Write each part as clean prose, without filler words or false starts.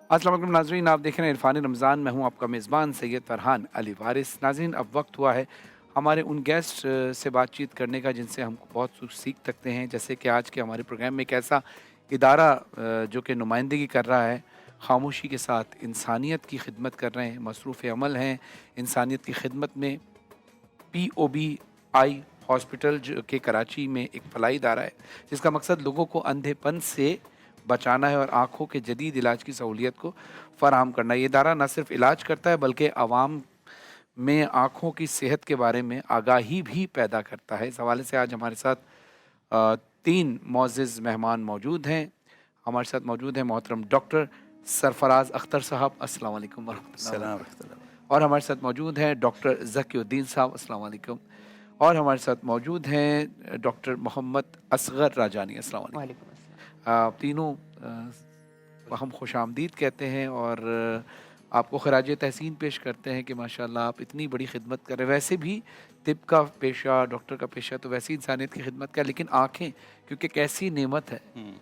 अस्सलाम वालेकुम नाज़रीन, आप देख रहे हैं इरफ़ान रमज़ान। मैं हूं आपका मेज़बान सैयद फ़रहान अली वारिस। नाज़रीन, अब वक्त हुआ है हमारे उन गेस्ट से बातचीत करने का जिनसे हम बहुत कुछ सीख सकते हैं। जैसे कि आज के हमारे प्रोग्राम में एक ऐसा इदारा जो कि नुमाइंदगी कर रहा है, ख़ामोशी के साथ इंसानियत की खिदमत कर रहे हैं, मसरूफ़ अमल हैं इंसानियत की खिदमत में। पीओबी आई हॉस्पिटल जो कि कराची में एक फलाही इदारा है, जिसका मकसद लोगों को अंधेपन से बचाना है और आँखों के जदीद इलाज की सहूलियत को फ़राहम करना है। ये इदारा न सिर्फ इलाज करता है बल्कि आवाम में आँखों की सेहत के बारे में आगाही भी पैदा करता है। इस हवाले से आज हमारे साथ 3 मुअज़्ज़िज़ मेहमान मौजूद हैं। हमारे साथ मौजूद हैं मोहतरम डॉक्टर सरफराज अख्तर साहब, अस्सलाम वालेकुम वरहमतुल्लाहि सलाम वबरकातुहू। रहमतुल्लाह। और हमारे साथ मौजूद हैं डॉक्टर ज़कीउद्दीन साहब, अस्सलाम वालेकुम। और हमारे साथ मौजूद हैं डॉक्टर मोहम्मद असगर राजानी, अस्सलाम वालेकुम। वालेकुम अस्सलाम। आप तीनों को हम खुशामदीद कहते हैं और आपको खराज तहसीन पेश करते हैं कि माशाल्लाह आप इतनी बड़ी खिदमत कर रहे हैं। वैसे भी तिब का पेशा, डॉक्टर का पेशा तो वैसे ही इंसानियत की खिदमत का है, लेकिन आँखें क्योंकि एक ऐसी नेमत है हुँ,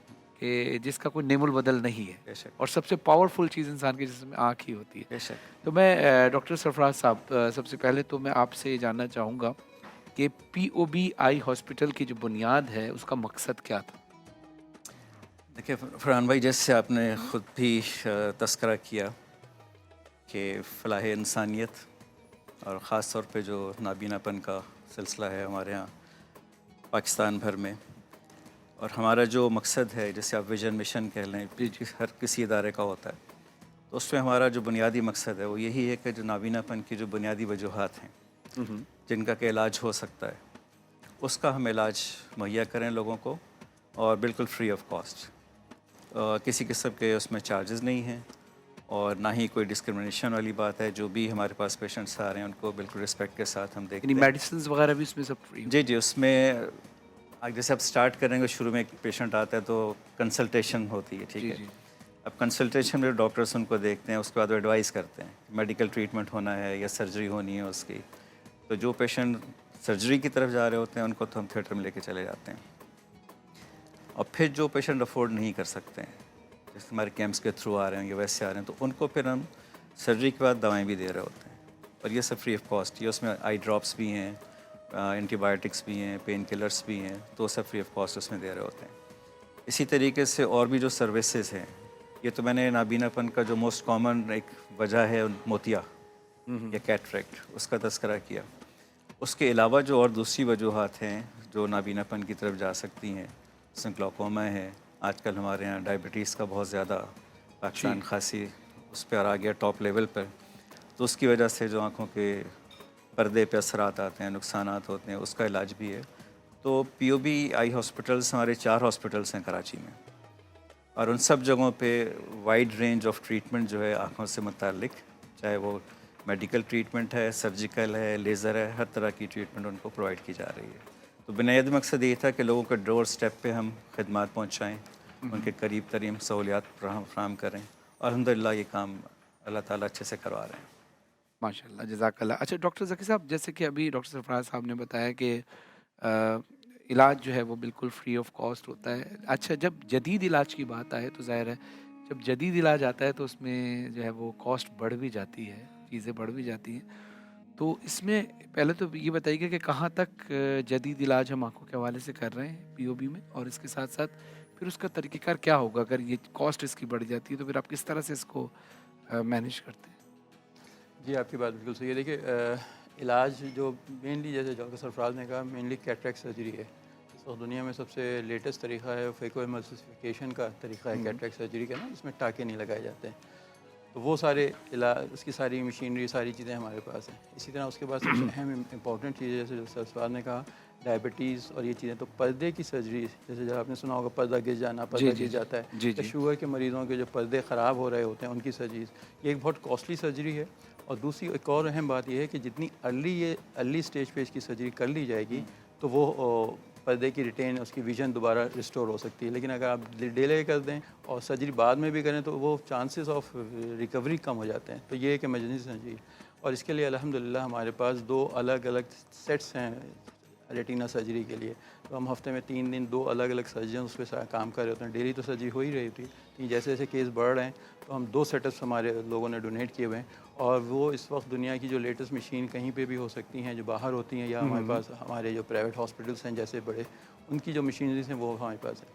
कि जिसका कोई नेमुल बदल नहीं है बेशक, और सबसे पावरफुल चीज़ इंसान के जिस्म में आँख ही होती है। बेशक। तो मैं डॉक्टर सरफराज साहब, सबसे पहले तो मैं आपसे ये जानना चाहूँगा कि पीओबी आई हॉस्पिटल की जो बुनियाद है उसका मकसद क्या था? देखिए फरहान भाई, जैसे आपने ख़ुद भी तज़किरा किया कि फ़लाह इंसानियत और ख़ास तौर पे जो नाबीनापन का सिलसिला है हमारे यहाँ पाकिस्तान भर में, और हमारा जो मकसद है, जैसे आप विज़न मिशन कह लें, जी, जी। हर किसी इदारे का होता है, तो उसमें हमारा जो बुनियादी मकसद है वो यही है कि जो नाबीनापन की जो बुनियादी वजूहात हैं हुँ, हुँ। जिनका कि इलाज हो सकता है, उसका हम इलाज मुहैया करें लोगों को, और बिल्कुल फ्री ऑफ कॉस्ट। किसी किस्म के उसमें चार्जेस नहीं हैं और ना ही कोई डिस्क्रिमिनेशन वाली बात है। जो भी हमारे पास पेशेंट्स आ रहे हैं उनको बिल्कुल रिस्पेक्ट के साथ हम यानी देखते हैं। मेडिसिन्स वगैरह भी उसमें सब फ्री जी, होंगी? जी, उसमें जैसे आप स्टार्ट करेंगे, शुरू में एक पेशेंट आता है तो कंसल्टेशन होती है, ठीक जी, है। जी। अब कंसल्टेशन में डॉक्टर्स उनको देखते हैं, उसके बाद वो एडवाइस करते हैं मेडिकल ट्रीटमेंट होना है या सर्जरी होनी है उसकी। तो जो पेशेंट सर्जरी की तरफ जा रहे होते हैं उनको तो हम थिएटर में लेके चले जाते हैं, और फिर जो पेशेंट अफोर्ड नहीं कर सकते हैं, जैसे हमारे कैंप्स के थ्रू आ रहे हैं या वैसे आ रहे हैं, तो उनको फिर हम सर्जरी के बाद दवाएं भी दे रहे होते हैं, और ये सब फ्री ऑफ कॉस्ट। ये उसमें आई ड्रॉप्स भी हैं, एंटीबायोटिक्स भी हैं, पेन किलर्स भी हैं, तो सब फ्री ऑफ कॉस्ट उसमें दे रहे होते हैं। इसी तरीके से और भी जो सर्विसेज हैं, ये तो मैंने नाबीनापन का जो मोस्ट कॉमन एक वजह है मोतिया हुँ, हुँ। या कैटरेक्ट, उसका तज़किरा किया। उसके अलावा जो और दूसरी वजूहात हैं जो नाबीनापन की तरफ जा सकती हैं, जैसे ग्लाकोमा है, आजकल हमारे यहाँ डायबिटीज़ का बहुत ज़्यादा जी। पाकिस्तान खासी उस पर आ गया टॉप लेवल पर, तो उसकी वजह से जो आँखों के पर्दे पे असरात आते हैं, नुकसानात होते हैं, उसका इलाज भी है। तो पीओबी आई हॉस्पिटल्स, हमारे 4 हॉस्पिटल्स हैं कराची में, और उन सब जगहों पे वाइड रेंज ऑफ ट्रीटमेंट जो है आँखों से मुताल्लिक, चाहे वो मेडिकल ट्रीटमेंट है, सर्जिकल है, लेज़र है, हर तरह की ट्रीटमेंट उनको प्रोवाइड की जा रही है। तो बुनियादी मकसद ये था कि लोगों के डोर स्टेप पे हम खदमात पहुँचाएँ, हुँ, हुँ। उनके करीब तरीन सहूलियात फ्राहम करें, और अल्हम्दुलिल्लाह ये काम अल्लाह ताला अच्छे से करवा रहे हैं। माशाल्लाह, जज़ाकल्लाह। अच्छा डॉक्टर ज़की साहब, जैसे कि अभी डॉक्टर सरफराज साहब ने बताया कि अ, इलाज जो है वो बिल्कुल फ्री ऑफ कॉस्ट होता है। अच्छा, जब जदीद इलाज की बात आए तो ज़ाहिर है जब जदीद इलाज आता है तो उसमें जो है वो कॉस्ट बढ़ भी जाती है, चीज़ें बढ़ भी जाती हैं। तो इसमें पहले तो ये बताइए कि कहाँ तक जदीद इलाज हम आँखों के हवाले से कर रहे हैं पीओबी में, और इसके साथ-साथ फिर उसका तरीक़ेकार क्या होगा अगर ये कॉस्ट इसकी बढ़ जाती है तो फिर आप किस तरह से इसको मैनेज करते हैं? जी, आपकी बात बिल्कुल सही है। देखिए इलाज जो मेनली जैसे डॉक्टर सरफराज ने कहा मेनली कैटरेक्ट सर्जरी है। इस वक्त दुनिया में सबसे लेटेस्ट तरीका है फेको एमल्सिफिकेशन का तरीका है हुँ, कैटरेक्ट सर्जरी का ना, जिसमें टाँके नहीं लगाए जाते हैं। तो वो सारे इलाज, उसकी सारी मशीनरी, सारी चीज़ें हमारे पास हैं। इसी तरह उसके बाद सबसे अहम इम्पॉर्टेंट चीज़ है, जैसे जो सरफराज ने कहा डायबिटीज़ और ये चीज़ें, तो पर्दे की सर्जरी, जैसे जब आपने सुना होगा पर्दा गिर जाना, जी, पर्दा जी, गिर जी। जाता है, जी, या जी। शुगर के मरीज़ों के जो पर्दे ख़राब हो रहे होते हैं उनकी सर्जरीज, ये एक बहुत कॉस्टली सर्जरी है। और दूसरी एक और अहम बात यह है कि जितनी अर्ली स्टेज पे इसकी सर्जरी कर ली जाएगी तो वो पर्दे की रिटेन, उसकी विजन दोबारा रिस्टोर हो सकती है। लेकिन अगर आप डिले कर दें और सर्जरी बाद में भी करें तो वो चांसेस ऑफ रिकवरी कम हो जाते हैं। तो ये एक इमरजेंसी सर्जरी है, और इसके लिए अल्हम्दुलिल्लाह हमारे पास 2 अलग अलग सेट्स हैं रेटिना सर्जरी के लिए, तो हम हफ्ते में 3 दिन 2 अलग अलग सर्जन उस पर काम कर रहे होते हैं। डेली तो सर्जरी हो ही रही थी, लेकिन जैसे जैसे केस बढ़ रहे हैं तो हम 2 सेटअप्स हमारे लोगों ने डोनेट किए हुए हैं, और वो इस वक्त दुनिया की जो लेटेस्ट मशीन कहीं पे भी हो सकती हैं, जो बाहर होती हैं, या हमारे पास हमारे जो प्राइवेट हॉस्पिटल्स हैं जैसे बड़े, उनकी जो मशीनरीज हैं वो हमारे पास है।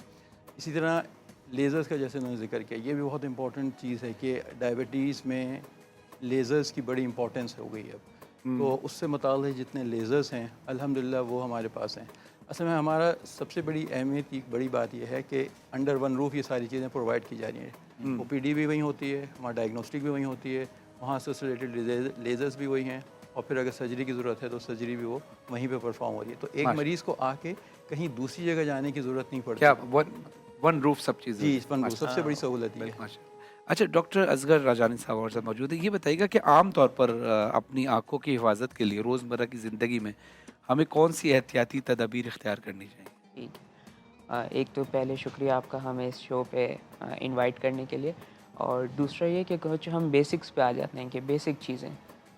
इसी तरह लेज़र्स का जैसे उन्होंने जिक्र किया, ये भी बहुत इंपॉर्टेंट चीज़ है कि डायबिटीज़ में लेज़र्स की बड़ी इंपॉर्टेंस हो गई है अब। तो उससे मुताल्लिक़ जितने लेज़र्स हैं अल्हम्दुलिल्लाह वो हमारे पास हैं। असल में हमारा सबसे बड़ी अहमियत की बड़ी बात यह है कि अंडर वन रूफ़ ये सारी चीज़ें प्रोवाइड की जा रही हैं। ओपीडी भी वहीं होती है, हमारा डायग्नोस्टिक भी वहीं होती है, वहाँ से रिलेटेड लेज़र्स भी वही हैं, और फिर अगर सर्जरी की ज़रूरत है तो सर्जरी भी वो वहीं पे परफॉर्म हो रही है। तो एक मरीज़ को आके कहीं दूसरी जगह जाने की ज़रूरत नहीं पड़ती। क्या वन वन रूफ सब चीज़ें? जी, वन रूफ सबसे बड़ी सहूलत ये है। माशा अच्छा, डॉक्टर असगर राजानी साहब हमारे साथ मौजूद है। ये बताइएगा कि आम तौर पर अपनी आँखों की हिफाज़त के लिए रोज़मर्रा की ज़िंदगी में हमें कौन-सी एहतियाती तदाबीर इख्तियार करनी चाहिए? ठीक है। एक तो पहले शुक्रिया आपका हमें इस शो पे इनवाइट करने के लिए, और दूसरा ये कि कुछ हम बेसिक्स पे आ जाते हैं कि बेसिक चीज़ें।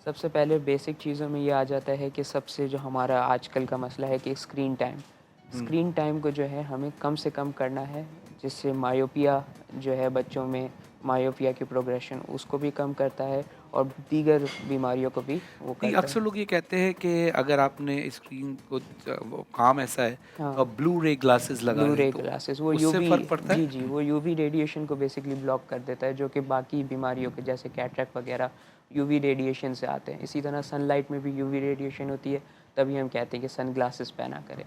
सबसे पहले बेसिक चीज़ों में ये आ जाता है कि सबसे जो हमारा आजकल का मसला है कि स्क्रीन टाइम को जो है हमें कम से कम करना है, जिससे मायोपिया जो है बच्चों में, मायोपिया की प्रोग्रेशन उसको भी कम करता है, और दीगर बीमारियों को भी वो नहीं, करता अक्सर है। लोग ये कहते हैं कि अगर आपने स्क्रीन को वो काम ऐसा है हाँ। तो ब्लू रे ग्लासेस लगा ब्लू लें रे तो ग्लासेस वो उससे यूवी, फ़र्क पड़ता जी है? जी, वो यूवी रेडिएशन को बेसिकली ब्लॉक कर देता है, जो कि बाकी बीमारियों के जैसे कैटरेक्ट वगैरह यूवी रेडिएशन से आते हैं। इसी तरह सनलाइट में भी यूवी रेडिएशन होती है, तभी हम कहते हैं कि सन ग्लासेस पहना करें।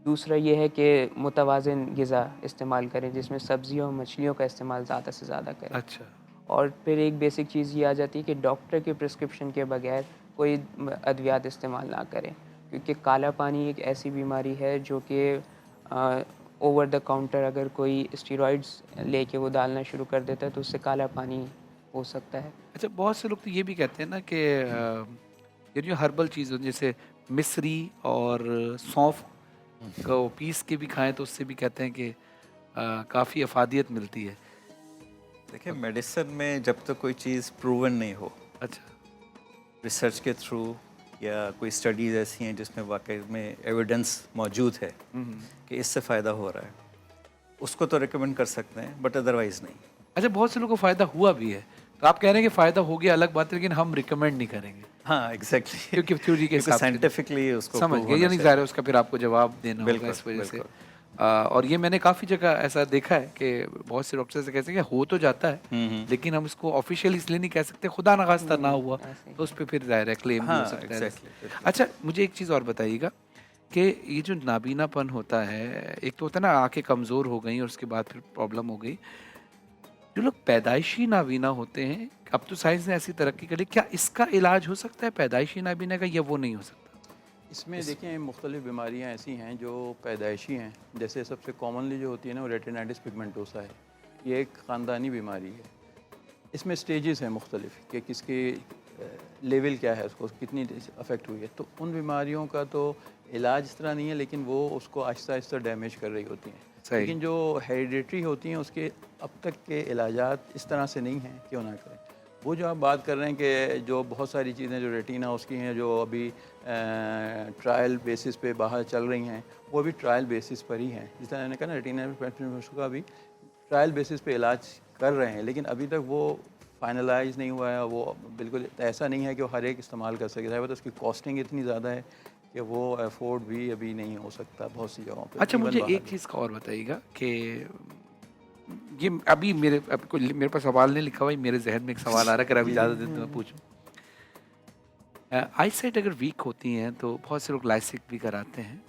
दूसरा ये है कि मुतवाज़िन ग़िज़ा इस्तेमाल करें, जिसमें सब्ज़ियों और मछलियों का इस्तेमाल ज़्यादा से ज़्यादा करें। अच्छा। और फिर एक बेसिक चीज़ ये आ जाती है कि डॉक्टर के प्रिस्क्रिप्शन के बगैर कोई अद्वियात इस्तेमाल ना करें, क्योंकि काला पानी एक ऐसी बीमारी है जो कि ओवर द काउंटर अगर कोई स्टेरॉइड्स लेके वो डालना शुरू कर देता है तो उससे काला पानी हो सकता है। अच्छा, बहुत से लोग तो ये भी कहते हैं ना कि ये जो हर्बल चीज़ होती है जैसे मिश्री और सौंफ को पीस के भी खाएँ तो उससे भी कहते हैं कि काफ़ी अफ़ादियत मिलती है। देखिए, मेडिसिन में जब तक कोई चीज़ प्रूवन नहीं हो, अच्छा। रिसर्च के थ्रू या कोई स्टडीज़ ऐसी हैं जिसमें वाकई में एविडेंस मौजूद है कि इससे फ़ायदा हो रहा है, उसको तो रिकमेंड कर सकते हैं, बट अदरवाइज़ नहीं। अच्छा, बहुत से लोगों को फ़ायदा हुआ भी है। तो आप कह रहे हैं कि फ़ायदा हो गया अलग बात है, लेकिन हम रिकमेंड नहीं करेंगे। हाँ, एग्जैक्टली। क्योंकि थ्योरी के क्योंकि हिसाब से साइंटिफिकली उसको समझ प्रूव गए, होना यानी ज़ाहिर चाहिए। है उसका फिर आपको जवाब देना होगा बिल्कुल, इस वजह से। बिल्कुल। और ये मैंने काफ़ी जगह ऐसा देखा है कि बहुत से डॉक्टर से कहते हैं कि हो तो जाता है, लेकिन हम इसको ऑफिशियल इसलिए नहीं कह सकते, खुदा न खास्ता ना हुआ ऐसे ही। तो उस पे फिर ज़ाहिर है क्लेम भी हो हाँ, सकता है। एग्जैक्टली। अच्छा, मुझे एक चीज़ और बताइएगा कि ये जो नाबीनापन होता है, एक तो होता है ना आँखें कमज़ोर हो गई और उसके बाद फिर प्रॉब्लम हो गई। जो लोग पैदाइशी नाबीना होते हैं, अब तो साइंस ने ऐसी तरक्की करी, क्या इसका इलाज हो सकता है पैदाइशी नाबीना का, या वो नहीं हो सकता? इसमें देखें मुख्तलिफ बीमारियाँ ऐसी हैं जो पैदाइशी हैं। जैसे सबसे कॉमनली जो होती है ना वो रेटिनाइटिस पिगमेंटोसा है। ये एक ख़ानदानी बीमारी है। इसमें स्टेजेस हैं मुख्तलिफ कि किसके लेवल क्या है, उसको कितनी अफेक्ट हुई है। तो उन बीमारियों का तो इलाज इस तरह नहीं है, लेकिन वो उसको आहिस्ता आहिस्ता डैमेज कर रही होती हैं। सही। लेकिन जो हेरिडिटरी होती हैं उसके अब तक के इलाजात इस तरह से नहीं हैं, क्यों ना करें। वो जो आप बात कर रहे हैं कि जो बहुत सारी चीज़ें जो रेटिना उसकी हैं जो अभी ट्रायल बेसिस पे बाहर चल रही हैं, वो अभी ट्रायल बेसिस पर ही हैं। जिस तरह मैंने कहा ना रेटिना का भी ट्रायल बेसिस पे इलाज कर रहे हैं, लेकिन अभी तक वो फाइनलाइज नहीं हुआ है। वो बिल्कुल ऐसा नहीं है कि वो हर एक इस्तेमाल कर सके, तो उसकी कॉस्टिंग इतनी ज़्यादा है कि वो अफोर्ड भी अभी नहीं हो सकता बहुत सी जगहों पे। अच्छा, इवन मुझे बाहर एक भी। चीज़ का और बताइएगा कि ये अभी मेरे पास सवाल नहीं लिखा हुआ है, मेरे ज़हन में एक सवाल आ रहा है, अगर आप जी। इजाज़त दें तो मैं पूछूँ? आईसाइट अगर वीक होती हैं तो बहुत से लोग लाइसिक भी कराते हैं,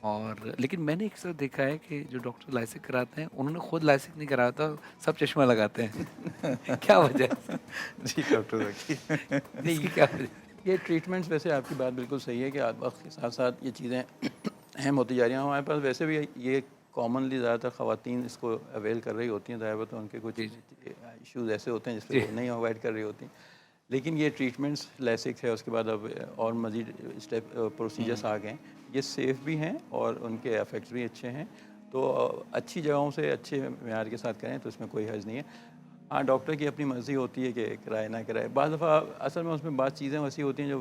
और लेकिन मैंने एक साथ देखा है कि जो डॉक्टर लाइसिक कराते हैं उन्होंने खुद लाइसिक नहीं कराया था, सब चश्मा लगाते हैं। क्या वजह है? जी डॉक्टर ज़की। इसकी क्या वजह? ये ट्रीटमेंट्स, वैसे आपकी बात बिल्कुल सही है कि वक्त के साथ साथ ये चीज़ें अहम होती जा रही हैं। हमारे पास वैसे भी ये कॉमनली ज़्यादातर ख़वातीन इसको अवेल कर रही होती हैं। ज़ाहिर बात है उनके कुछ जी, इश्यूज़ ऐसे होते हैं जी। जिससे वो नहीं अवॉइड कर रही होती। लेकिन ये ट्रीटमेंट्स लैसिक है, उसके बाद अब और मज़ीद स्टेप प्रोसीजर्स आ गए हैं। ये सेफ़ भी हैं और उनके इफ़ेक्ट्स भी अच्छे हैं। तो अच्छी जगहों से अच्छे मेयार के साथ करें तो इसमें कोई हर्ज नहीं है। हाँ, डॉक्टर की अपनी मर्ज़ी होती है कि कराए ना कराए। बाज़ दफ़ा असल में उसमें बात चीज़ें वैसी होती हैं जो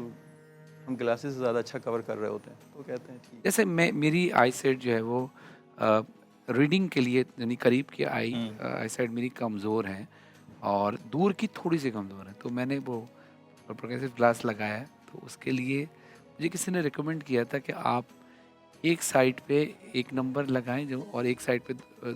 हम ग्लासेस से ज़्यादा अच्छा कवर कर रहे होते हैं, तो कहते हैं ठीक। जैसे मैं मेरी आई साइट जो है वो रीडिंग के लिए यानी करीब की आई साइट मेरी कमज़ोर है और दूर की थोड़ी सी कमज़ोर है, तो मैंने वो प्रोग्रेसिव ग्लास लगाया है। तो उसके लिए मुझे किसी ने रिकमेंड किया था कि आप एक साइड पे एक नंबर लगाएं जो और एक साइड पे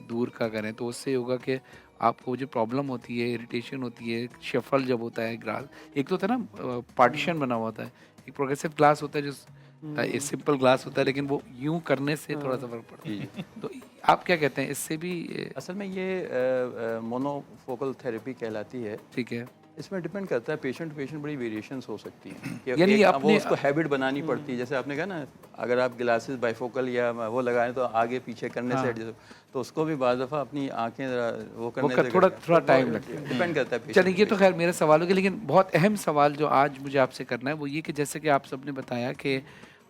दूर का करें, तो उससे होगा कि आपको जो प्रॉब्लम होती है, इरिटेशन होती है, शफल जब होता है ग्लास, एक तो होता है ना पार्टीशन बना हुआ होता है, एक प्रोग्रेसिव ग्लास होता है जो एक सिंपल ग्लास होता है, लेकिन वो यूं करने से थोड़ा सा फर्क पड़ता है। तो आप क्या कहते हैं इससे भी असल में ये मोनोफोकल थेरेपी कहलाती है। ठीक है? इसमें डिपेंड करता है, पेशेंट टू पेशेंट बड़ी वेरिएशंस हो सकती हैं कि यानी वो अपने उसको हैबिट बनानी पड़ती है। जैसे आपने कहा ना, अगर आप ग्लासेस बाइफोकल या वो लगाएं तो आगे पीछे करने से एडजस्ट, तो उसको भी बाज़ दफ़ा अपनी आंखें ज़रा वो करने से थोड़ा टाइम लगता है। डिपेंड करता है चलिए, ये तो patient खैर मेरे सवालों के, लेकिन बहुत अहम सवाल जो आज मुझे आपसे करना है वो ये कि जैसे कि आप सबने बताया कि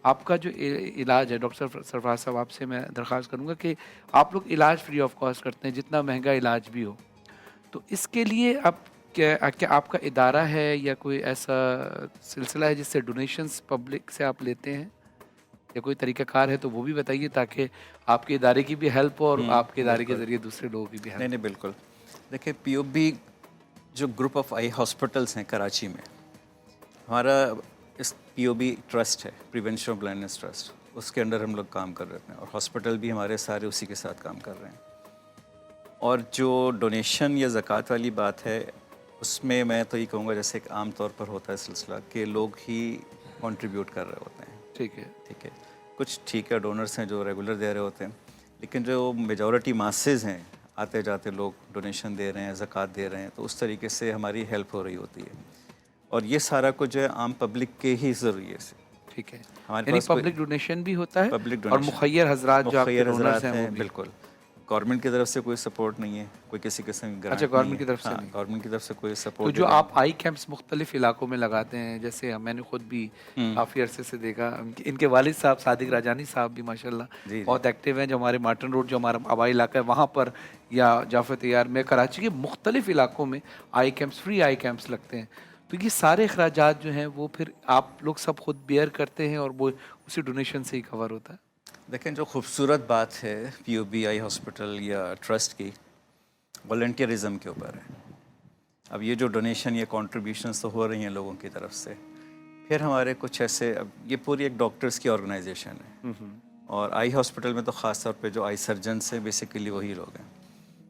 आपका जो इलाज है, डॉक्टर सरफराज साहब आपसे मैं दरख्वास्त करूंगा कि आप लोग इलाज फ्री ऑफ कॉस्ट करते हैं, जितना महंगा इलाज भी हो। तो इसके लिए आप क्या आपका इदारा है या कोई ऐसा सिलसिला है जिससे डोनेशंस पब्लिक से आप लेते हैं, या कोई तरीक़ाकार है तो वो भी बताइए, ताकि आपके इदारे की भी हेल्प हो और आपके इदारे के ज़रिए दूसरे लोगों की भी नहीं हेल्प। नहीं बिल्कुल। देखिए पीओबी जो ग्रुप ऑफ आई हॉस्पिटल्स हैं कराची में, हमारा इस पीओबी ट्रस्ट है, प्रिवेंशन ऑफ ब्लाइंडनेस ट्रस्ट, उसके अंडर हम लोग काम कर रहे हैं और हॉस्पिटल भी हमारे सारे उसी के साथ काम कर रहे हैं। और जो डोनेशन या ज़कात वाली बात है, उसमें मैं तो ये कहूँगा जैसे एक आम तौर पर होता है सिलसिला कि लोग ही कंट्रीब्यूट कर रहे होते हैं। ठीक है। ठीक है, कुछ ठीक है डोनर्स हैं जो रेगुलर दे रहे होते हैं, लेकिन जो मेजॉरिटी मासेस हैं, आते जाते लोग डोनेशन दे रहे हैं, ज़कात दे रहे हैं, तो उस तरीके से हमारी हेल्प हो रही होती है। और ये सारा कुछ जो है आम पब्लिक के ही ज़रिए से। ठीक है, हमारे यानी पास कोई पब्लिक डोनेशन भी होता है पब्लिक और डोनेशन, मुखय्यर हजरात जो आपके मुखय्यर डोनर्स हज़रात हैं वो हैं, भी। बिल्कुल। गवर्नमेंट की तरफ से कोई सपोर्ट नहीं है, कोई किसी किस्म की ग्रांट अच्छा, गवर्नमेंट की तरफ से हाँ, नहीं। गवर्नमेंट की तरफ से कोई तो सपोर्ट जो आप आई कैंप्स मुख्तलिफ इलाकों में लगाते हैं, जैसे मैंने खुद भी काफ़ी अरसे से देखा, इनके वालिद साहब सादिक राजानी साहब भी माशाल्लाह जी जी बहुत एक्टिव हैं, जो हमारे मार्टन रोड जो हमारा आबाई इलाका है वहाँ पर, या जाफर तैयार में, कराची के मुख्तलिफ इलाकों में आई कैंप्स, फ्री आई कैंप्स लगते हैं। तो ये सारे अखराजात जो हैं वो फिर आप लोग सब खुद बेयर करते हैं और वो उसी डोनेशन से ही कवर होता है? देखें, जो खूबसूरत बात है पीओबी आई हॉस्पिटल या ट्रस्ट की, वॉलंटियरिज्म के ऊपर है। अब ये जो डोनेशन या कॉन्ट्रीब्यूशंस तो हो रही हैं लोगों की तरफ से, फिर हमारे कुछ ऐसे, अब ये पूरी एक डॉक्टर्स की ऑर्गेनाइजेशन है और आई हॉस्पिटल में तो ख़ास तौर पे जो आई सर्जन्स हैं बेसिकली वही लोग हैं।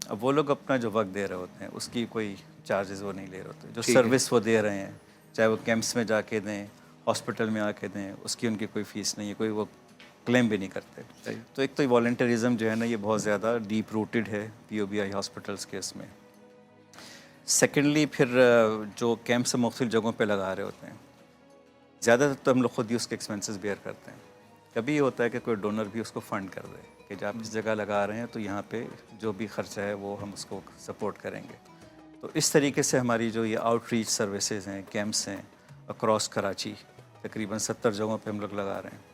अब वो लोग अपना जो वक्त दे रहे होते हैं उसकी कोई चार्जेस वो नहीं ले रहे होते, जो सर्विस वो दे रहे हैं, चाहे वो कैंप्स में जाके दें, हॉस्पिटल में आके दें, उसकी उनकी कोई फ़ीस नहीं है, कोई वो क्लेम भी नहीं करते। तो एक तो वॉलंटियरिज्म जो है ना, ये बहुत ज़्यादा डीप रूटेड है पीओबी आई हॉस्पिटल्स के इसमें। सेकेंडली फिर जो कैंप्स मुख्तलिफ जगहों पे लगा रहे होते हैं, ज़्यादातर तो हम लोग खुद ही उसके एक्सपेंसेस बेयर करते हैं। कभी ये होता है कि कोई डोनर भी उसको फ़ंड कर दे कि जब आप इस जगह लगा रहे हैं तो यहाँ पे जो भी ख़र्चा है वो हम उसको सपोर्ट करेंगे। तो इस तरीके से हमारी जो ये आउटरीच सर्विसेज हैं, कैंप्स हैं अक्रॉस कराची, तकरीबन 70 जगहों पे हम लोग लगा रहे हैं।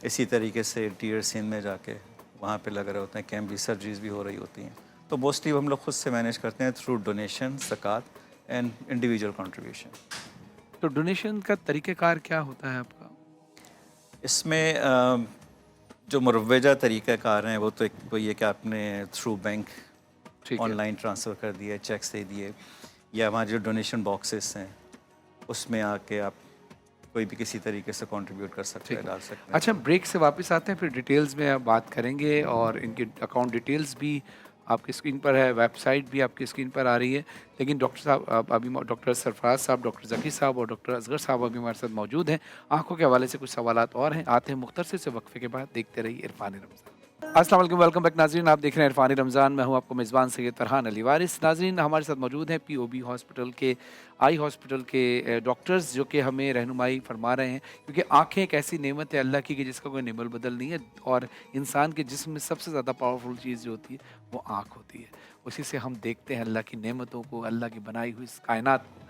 इसी तरीके से टीयर सिंध में जाके वहाँ पे लग रहे होते हैं कैंप, भी सर्जरीज भी हो रही होती हैं। तो मोस्टली हम लोग खुद से मैनेज करते हैं थ्रू डोनेशन, ज़कात एंड इंडिविजुअल कंट्रीब्यूशन। तो डोनेशन का तरीक़ाकार क्या होता है आपका? इसमें जो मुरव्वजा तरीक़ाकार हैं वो तो एक वही है कि आपने थ्रू बैंक ऑनलाइन ट्रांसफ़र कर दिया, चेक्स दे दिए, या हमारे जो डोनेशन बॉक्सेस हैं उसमें आके आप कोई भी किसी तरीके से कंट्रीब्यूट कर सकते हैं, डाल सकते हैं। अच्छा, ब्रेक से वापस आते हैं, फिर डिटेल्स में आप बात करेंगे और इनकी अकाउंट डिटेल्स भी आपकी स्क्रीन पर है, वेबसाइट भी आपकी स्क्रीन पर आ रही है। लेकिन डॉक्टर साहब अभी डॉक्टर सरफराज साहब, डॉक्टर ज़की साहब और डॉक्टर असगर साहब अभी हमारे साथ मौजूद हैं। आंखों के हवाले से कुछ सवालात और हैं, आते हैं मुख्तसर से वक्फे के बाद। देखते रहिए इरफान रमज़ान। अस्सलाम वालेकुम, वेलकम बैक नाज़रीन, आप देख रहे हैं इरफान रमज़ान। मैं हूं आपको मेज़बान सैयद फरहान अली वारिस। नाज़रीन, हमारे साथ मौजूद हैं पीओबी हॉस्पिटल के, आई हॉस्पिटल के डॉक्टर्स, जो कि हमें रहनुमाई फरमा रहे हैं, क्योंकि आँखें एक ऐसी नेमत है अल्लाह की कि जिसका कोई निबल बदल नहीं है, और इंसान के जिस्म में सबसे ज़्यादा पावरफुल चीज़ जो होती है वो आँख होती है। उसी से हम देखते हैं अल्लाह की नेमतों को, अल्लाह की बनाई हुई इस कायनात को।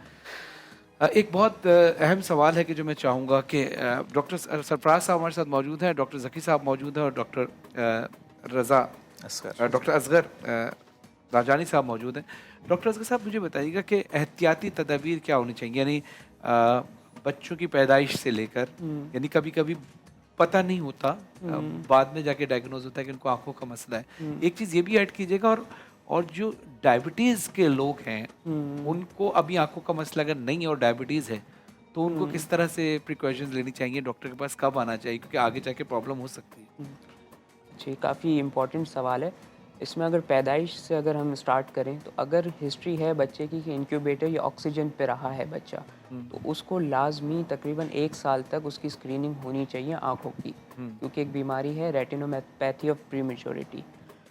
एक बहुत अहम सवाल है कि जो मैं चाहूँगा कि डॉक्टर सरफराज साहब हमारे साथ मौजूद हैं, डॉक्टर ज़की साहब मौजूद हैं और डॉक्टर रज़ा डॉक्टर असगर राजानी साहब मौजूद हैं। डॉक्टर असगर साहब, मुझे बताइएगा कि एहतियाती तदाबीर क्या होनी चाहिए, यानी बच्चों की पैदाइश से लेकर, यानी कभी-कभी पता नहीं होता, बाद में जाके डायग्नोज होता है कि उनको आँखों का मसला है। एक चीज़ ये भी ऐड कीजिएगा, और जो डायबिटीज़ के लोग हैं, उनको अभी आँखों का मसला अगर नहीं है और डायबिटीज़ है, तो उनको किस तरह से प्रिकॉशंस लेनी चाहिए? डॉक्टर के पास कब आना चाहिए? क्योंकि आगे जाके प्रॉब्लम हो सकती है। जी, काफ़ी इम्पोर्टेंट सवाल है। इसमें अगर पैदाइश से अगर हम स्टार्ट करें, तो अगर हिस्ट्री है बच्चे की कि इंक्यूबेटर या ऑक्सीजन पे रहा है बच्चा, तो उसको लाज़मी तकरीबन 1 साल तक उसकी स्क्रीनिंग होनी चाहिए आँखों की, क्योंकि एक बीमारी है रेटिनोपैथी ऑफ प्रीमेच्योरिटी।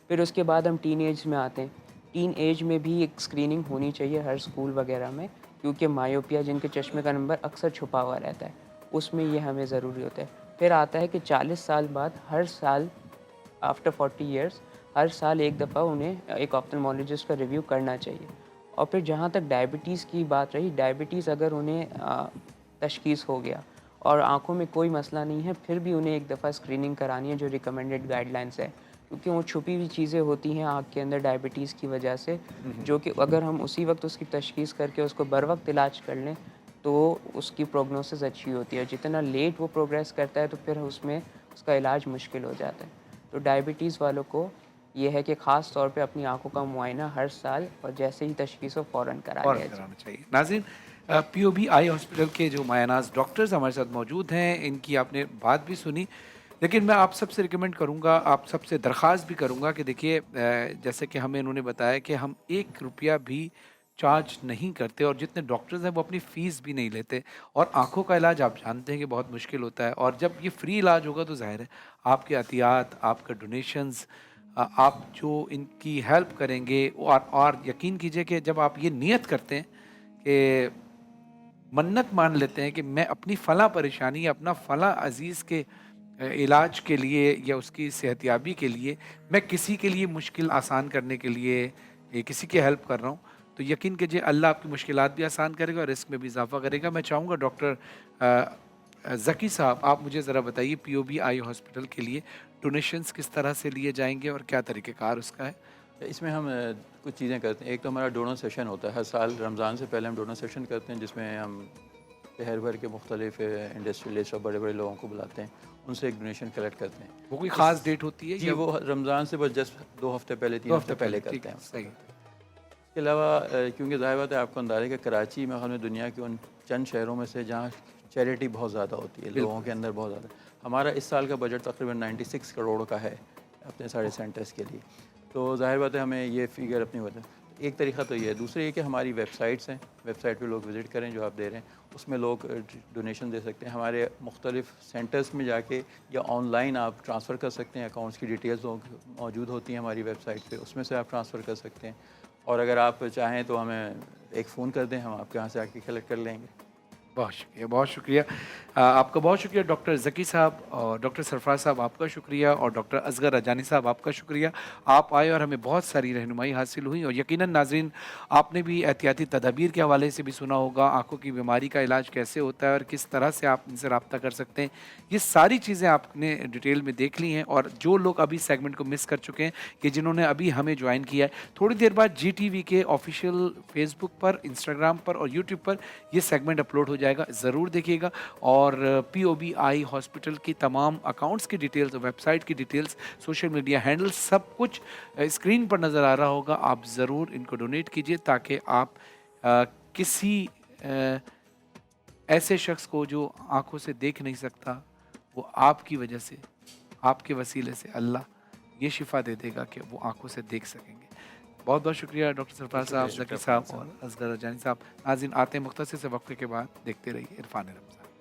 फिर उसके बाद हम टीन एज में आते हैं। टीन एज में भी एक स्क्रीनिंग होनी चाहिए हर स्कूल वगैरह में, क्योंकि मायोपिया जिनके चश्मे का नंबर अक्सर छुपा हुआ रहता है, उसमें ये हमें ज़रूरी होता है। फिर आता है कि 40 साल बाद हर साल आफ्टर 40 इयर्स हर साल एक दफ़ा उन्हें एक ऑप्थेल्मोलॉजिस्ट का रिव्यू करना चाहिए। और फिर जहाँ तक डायबिटीज़ की बात रही, डायबिटीज़ अगर उन्हें तशख़ीस हो गया और आँखों में कोई मसला नहीं है, फिर भी उन्हें एक दफ़ा स्क्रीनिंग करानी है जो रिकमेंडेड गाइडलाइंस है, क्योंकि वो छुपी हुई चीज़ें होती हैं आँख के अंदर डायबिटीज़ की वजह से, जो कि अगर हम उसी वक्त उसकी तशख़ीस करके उसको बर वक्त इलाज कर लें, तो उसकी प्रोग्नोसिस अच्छी होती है। जितना लेट वो प्रोग्रेस करता है, तो फिर उसमें उसका इलाज मुश्किल हो जाता है। तो डायबिटीज़ वालों को ये है कि ख़ास तौर पे अपनी आँखों का मुआयना हर साल और जैसे ही तशख़ीस हो फ़ौरन करा और लिया जाए। कराना चाहिए। नाज़रीन, पीओबी आई हॉस्पिटल के जो मायनाज़ डॉक्टर्स हमारे साथ मौजूद हैं, इनकी आपने बात भी सुनी, लेकिन मैं आप सबसे रिकमेंड करूँगा, आप सबसे दरख्वास्त भी करूँगा कि देखिए, जैसे कि हमें इन्होंने बताया कि हम ₹1 भी चार्ज नहीं करते, और जितने डॉक्टर्स हैं वो अपनी फ़ीस भी नहीं लेते, और आँखों का इलाज आप जानते हैं कि बहुत मुश्किल होता है, और जब ये फ्री इलाज होगा तो ज़ाहिर है आपके अतियात, आपका डोनेशंस, आप जो इनकी हेल्प करेंगे, और यकीन कीजिए कि जब आप ये नियत करते हैं कि मन्नत मान लेते हैं कि मैं अपनी फ़लाँ परेशानी या अपना फ़लाँ अज़ीज़ के इलाज के लिए या उसकी सेहतयाबी के लिए मैं किसी के लिए मुश्किल आसान करने के लिए किसी की हेल्प कर रहा हूँ, तो यकीन कीजिए अल्लाह आपकी मुश्किलात भी आसान करेगा और रिस्क में भी इजाफ़ा करेगा। मैं चाहूँगा डॉक्टर ज़की साहब, आप मुझे ज़रा बताइए, पीओबी आई हॉस्पिटल के लिए डोनेशंस किस तरह से लिए जाएँगे और क्या तरीक़ेकार उसका है? इसमें हम कुछ चीज़ें करते हैं। एक तो हमारा डोनर सेशन होता है हर साल रमज़ान से पहले, हम डोनर सेशन करते हैं, जिसमें हम शहर भर के मुख्तलिफ इंडस्ट्रियलिस्ट और बड़े बड़े लोगों को बुलाते हैं, उनसे एक डोनेशन कलेक्ट करते हैं। वो कोई ख़ास डेट होती है जी, या वो रमज़ान से बस जस्ट 2 हफ्ते पहले, 3 2 हफ्ते पहले ठीक करते है, हैं। सही। इसके अलावा क्योंकि ज़ाहिर बात है, आपको अंदाज़ा है कि कराची में हमें दुनिया के उन चंद शहरों में से जहाँ चैरिटी बहुत ज़्यादा होती है, लोगों के अंदर बहुत ज़्यादा। हमारा इस साल का बजट तकरीबन 96 करोड़ का है अपने सारे सेंटर्स के लिए। तो ज़ाहिर बात है हमें ये फ़िगर अपनी बता, एक तरीक़ा तो ये है। दूसरा ये कि हमारी वेबसाइट्स हैं, वेबसाइट पे लोग विज़िट करें जो आप दे रहे हैं, उसमें लोग डोनेशन दे सकते हैं। हमारे मुख्तलिफ़ सेंटर्स में जाके या ऑनलाइन आप ट्रांसफ़र कर सकते हैं, अकाउंट्स की डिटेल्स मौजूद होती हैं हमारी वेबसाइट पे, उसमें से आप ट्रांसफ़र कर सकते हैं। और अगर आप चाहें तो हमें एक फ़ोन कर दें, हम आपके यहाँ से आके कलेक्ट कर लेंगे। बहुत शुक्रिया, बहुत शुक्रिया। आपका बहुत शुक्रिया डॉक्टर ज़की साहब, और डॉक्टर सरफराज साहब आपका शुक्रिया, और डॉक्टर असगर अजानी साहब आपका शुक्रिया। आप आए और हमें बहुत सारी रहनुमाई हासिल हुई, और यकीनन नाज़रीन आपने भी एहतियाती तदाबीर के हवाले से भी सुना होगा, आँखों की बीमारी का इलाज कैसे होता है और किस तरह से आप इनसे रब्ता कर सकते हैं। ये सारी चीज़ें आपने डिटेल में देख ली हैं, और जो लोग अभी सेगमेंट को मिस कर चुके हैं, कि जिन्होंने अभी हमें ज्वाइन किया है, थोड़ी देर बाद GTV के ऑफिशियल फेसबुक पर, इंस्टाग्राम पर और यूट्यूब पर ये सेगमेंट अपलोड हो जाएगा, ज़रूर देखिएगा। और पीओबी आई हॉस्पिटल की तमाम अकाउंट्स की डिटेल्स, वेबसाइट की डिटेल्स, सोशल मीडिया हैंडल, सब कुछ स्क्रीन पर नज़र आ रहा होगा। आप ज़रूर इनको डोनेट कीजिए, ताकि आप किसी ऐसे शख्स को जो आँखों से देख नहीं सकता, वो आपकी वजह से, आपके वसीले से अल्लाह ये शिफा दे देगा कि वो आँखों से देख सकेंगे। बहुत बहुत शुक्रिया डॉक्टर सरफराज साहब, ज़की साहब और असगर अजानी साहब। नाज़रीन, आते हैं मुख्तसर से वक्फे के बाद, देखते रहिए इरफान रमज़ान।